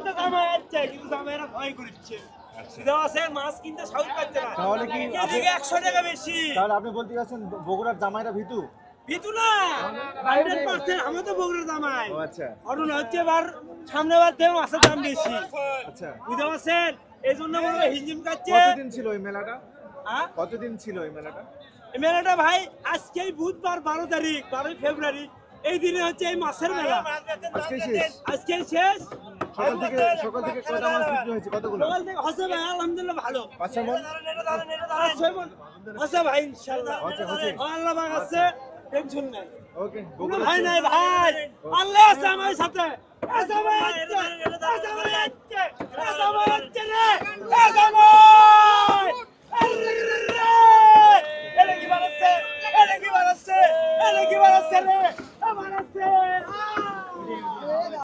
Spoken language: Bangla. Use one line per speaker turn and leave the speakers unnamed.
তো জামাই আছে কিন্তু জামাইরা ভয় করছে দাও আছে মাছ কিনতে সাহস পাচ্ছে না
তাহলে কি
এদিকে 100 টাকা বেশি
তাহলে আপনি বলতে চাচ্ছেন বগুড়ার জামাইরা ভীতু?
ভিতু না 100% আমি তো বগুড়ার জামাই।
ও আচ্ছা
ঘটনা হচ্ছে এবার সামনেবার থেকে মাছের দাম বেশি
আচ্ছা।
বুঝতে পারছেন এই জন্য মনে হয় হিঞ্জিম কাটছে।
কতদিন ছিল এই মেলাটা?
হ্যাঁ
কতদিন ছিল এই মেলাটা?
এই মেলাটা ভাই আজকেই বুধবার 12 তারিখ 12 ফেব্রুয়ারি এই দিনে হচ্ছে এই মাছের মেলা।
আজকে শেষ?
আজকে শেষ।
সকাল থেকে কয়টা মাছ বিক্রি হয়েছে? কতগুলো?
সকাল থেকে হচ্ছে ভাই আলহামদুলিল্লাহ ভালো
5-6 মণ?
6 মণ হচ্ছে ভাই ইনশাআল্লাহ
হচ্ছে।
আল্লাহ পাক আছে টেনশন নাই
ওকে
কোনো ভয় নাই ভাই আল্লাহ আছে আমার সাথে এ জামাই আছে এ জামাই আছে এ জামাই আছে রে এ জামাই এরে কি বানাচ্ছে এরে কি বানাচ্ছে এরে কি বানাচ্ছে রে বানাচ্ছে